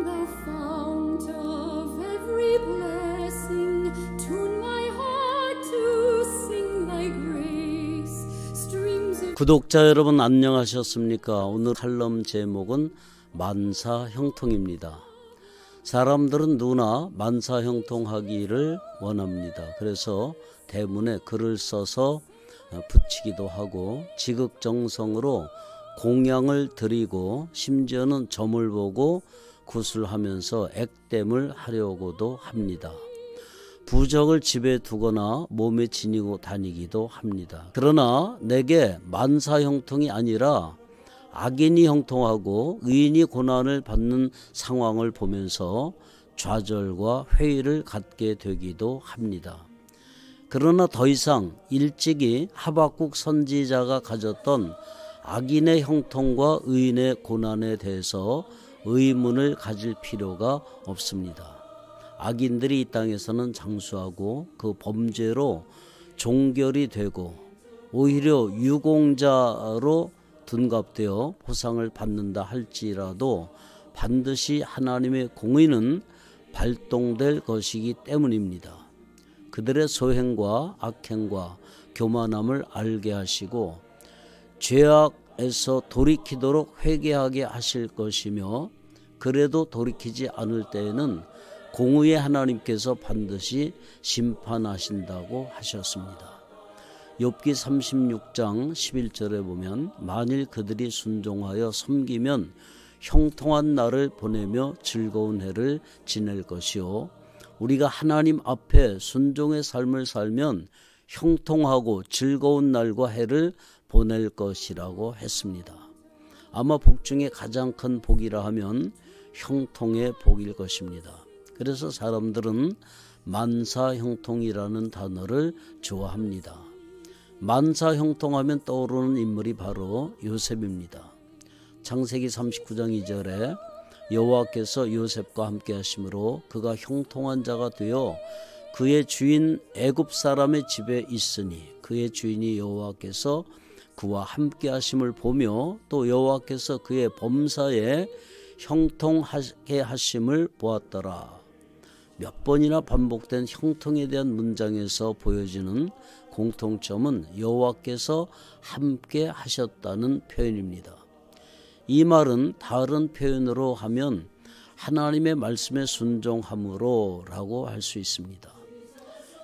the fount of every blessing, tune my heart to sing thy grace. Streams of 구독자 여러분 안녕하셨습니까? 오늘 칼럼 제목은 만사형통입니다. 사람들은 누구나 만사형통하기를 원합니다. 그래서 대문에 글을 써서 붙이기도 하고 지극정성으로 공양을 드리고 심지어는 점을 보고 구슬하면서 액땜을 하려고도 합니다. 부적을 집에 두거나 몸에 지니고 다니기도 합니다. 그러나 내게 만사형통이 아니라 악인이 형통하고 의인이 고난을 받는 상황을 보면서 좌절과 회의를 갖게 되기도 합니다. 그러나 더 이상 일찍이 하박국 선지자가 가졌던 악인의 형통과 의인의 고난에 대해서 의문을 가질 필요가 없습니다. 악인들이 이 땅에서는 장수하고 그 범죄로 종결이 되고 오히려 유공자로 둔갑되어 보상을 받는다 할지라도 반드시 하나님의 공의는 발동될 것이기 때문입니다. 그들의 소행과 악행과 교만함을 알게 하시고 죄악에서 돌이키도록 회개하게 하실 것이며 그래도 돌이키지 않을 때에는 공의의 하나님께서 반드시 심판하신다고 하셨습니다. 욥기 36장 11절에 보면 만일 그들이 순종하여 섬기면 형통한 날을 보내며 즐거운 해를 지낼 것이요 우리가 하나님 앞에 순종의 삶을 살면 형통하고 즐거운 날과 해를 보낼 것이라고 했습니다. 아마 복 중에 가장 큰 복이라 하면 형통의 복일 것입니다. 그래서 사람들은 만사형통이라는 단어를 좋아합니다. 만사형통하면 떠오르는 인물이 바로 요셉입니다. 창세기 39장 2절에 여호와께서 요셉과 함께 하심으로 그가 형통한 자가 되어 그의 주인 애굽 사람의 집에 있으니 그의 주인이 여호와께서 그와 함께 하심을 보며 또 여호와께서 그의 범사에 형통하게 하심을 보았더라. 몇 번이나 반복된 형통에 대한 문장에서 보여지는 공통점은 여호와께서 함께 하셨다는 표현입니다. 이 말은 다른 표현으로 하면 하나님의 말씀에 순종함으로 라고 할 수 있습니다.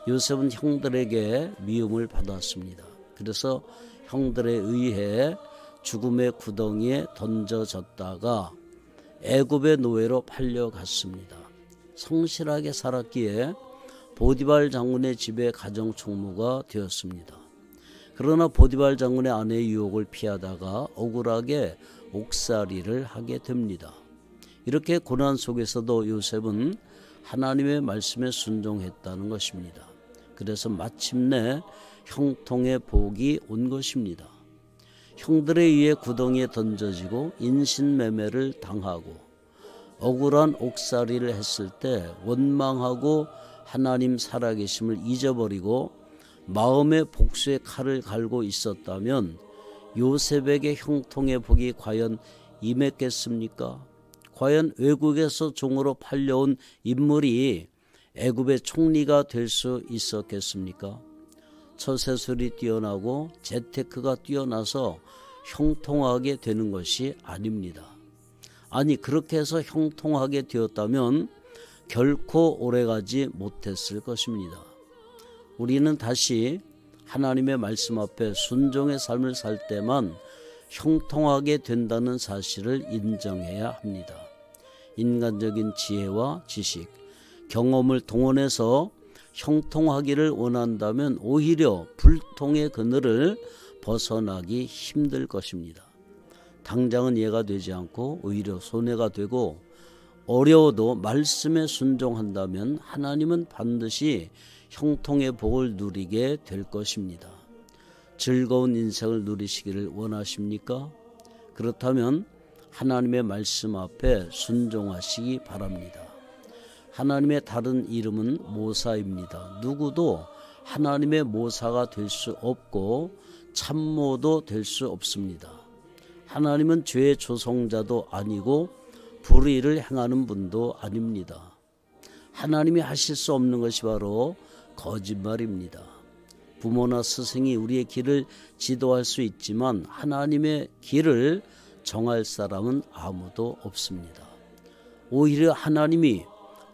요셉은 형들에게 미움을 받았습니다. 그래서 형들에 의해 죽음의 구덩이에 던져졌다가 애굽의 노예로 팔려갔습니다. 성실하게 살았기에 보디발 장군의 집에 가정총무가 되었습니다. 그러나 보디발 장군의 아내의 유혹을 피하다가 억울하게 옥살이를 하게 됩니다. 이렇게 고난 속에서도 요셉은 하나님의 말씀에 순종했다는 것입니다. 그래서 마침내 형통의 복이 온 것입니다. 형들에 의해 구덩이에 던져지고 인신매매를 당하고 억울한 옥살이를 했을 때 원망하고 하나님 살아계심을 잊어버리고 마음의 복수의 칼을 갈고 있었다면 요셉에게 형통의 복이 과연 임했겠습니까? 과연 외국에서 종으로 팔려온 인물이 애굽의 총리가 될 수 있었겠습니까? 처세술이 뛰어나고 재테크가 뛰어나서 형통하게 되는 것이 아닙니다. 아니 그렇게 해서 형통하게 되었다면 결코 오래가지 못했을 것입니다. 우리는 다시 하나님의 말씀 앞에 순종의 삶을 살 때만 형통하게 된다는 사실을 인정해야 합니다. 인간적인 지혜와 지식, 경험을 동원해서 형통하기를 원한다면 오히려 불통의 그늘을 벗어나기 힘들 것입니다. 당장은 이해가 되지 않고 오히려 손해가 되고 어려워도 말씀에 순종한다면 하나님은 반드시 형통의 복을 누리게 될 것입니다. 즐거운 인생을 누리시기를 원하십니까? 그렇다면 하나님의 말씀 앞에 순종하시기 바랍니다. 하나님의 다른 이름은 모사입니다. 누구도 하나님의 모사가 될 수 없고 참모도 될 수 없습니다. 하나님은 죄의 조성자도 아니고 불의를 행하는 분도 아닙니다. 하나님이 하실 수 없는 것이 바로 거짓말입니다. 부모나 스승이 우리의 길을 지도할 수 있지만 하나님의 길을 정할 사람은 아무도 없습니다. 오히려 하나님이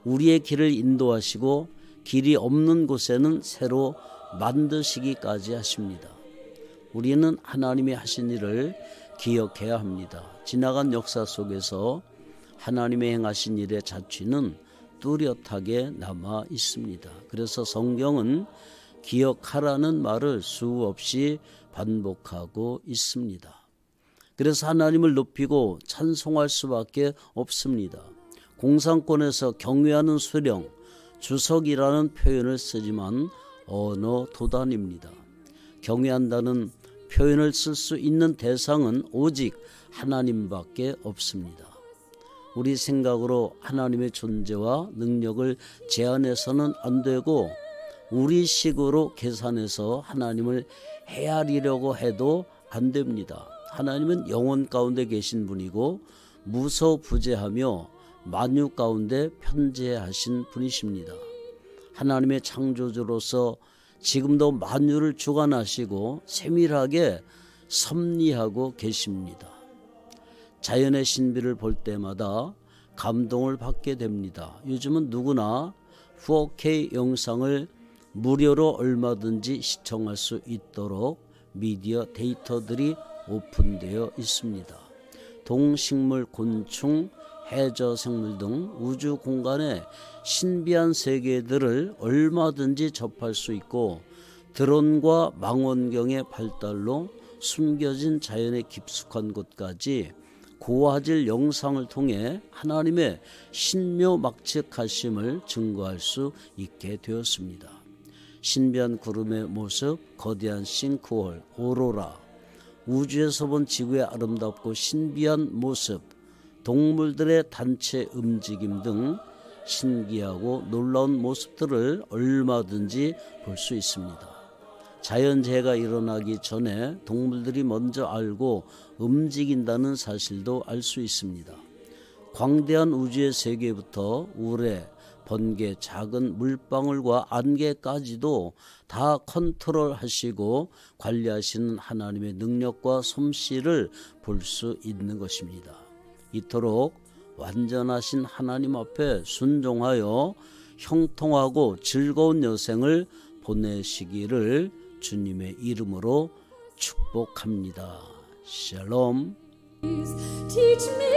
우리의 길을 인도하시고 길이 없는 곳에는 새로 만드시기까지 하십니다. 우리는 하나님이 하신 일을 기억해야 합니다. 지나간 역사 속에서 하나님의 행하신 일의 자취는 뚜렷하게 남아 있습니다. 그래서 성경은 기억하라는 말을 수없이 반복하고 있습니다. 그래서 하나님을 높이고 찬송할 수밖에 없습니다. 공산권에서 경외하는 수령, 주석이라는 표현을 쓰지만 언어 도단입니다. 경외한다는 표현을 쓸 수 있는 대상은 오직 하나님밖에 없습니다. 우리 생각으로 하나님의 존재와 능력을 제한해서는 안 되고 우리 식으로 계산해서 하나님을 헤아리려고 해도 안 됩니다. 하나님은 영원 가운데 계신 분이고 무소부재하며 만유 가운데 편재하신 분이십니다. 하나님의 창조주로서 지금도 만유를 주관하시고 세밀하게 섭리하고 계십니다. 자연의 신비를 볼 때마다 감동을 받게 됩니다. 요즘은 누구나 4K 영상을 무료로 얼마든지 시청할 수 있도록 미디어 데이터들이 오픈되어 있습니다. 동식물, 곤충, 해저 생물 등 우주 공간의 신비한 세계들을 얼마든지 접할 수 있고 드론과 망원경의 발달로 숨겨진 자연의 깊숙한 곳까지 고화질 영상을 통해 하나님의 신묘막측하심을 증거할 수 있게 되었습니다. 신비한 구름의 모습, 거대한 싱크홀, 오로라, 우주에서 본 지구의 아름답고 신비한 모습, 동물들의 단체 움직임 등 신기하고 놀라운 모습들을 얼마든지 볼 수 있습니다. 자연재해가 일어나기 전에 동물들이 먼저 알고 움직인다는 사실도 알 수 있습니다. 광대한 우주의 세계부터 우레, 번개, 작은 물방울과 안개까지도 다 컨트롤하시고 관리하시는 하나님의 능력과 솜씨를 볼 수 있는 것입니다. 이토록 완전하신 하나님 앞에 순종하여 형통하고 즐거운 여생을 보내시기를 주님의 이름으로 축복합니다. 샬롬. Teach me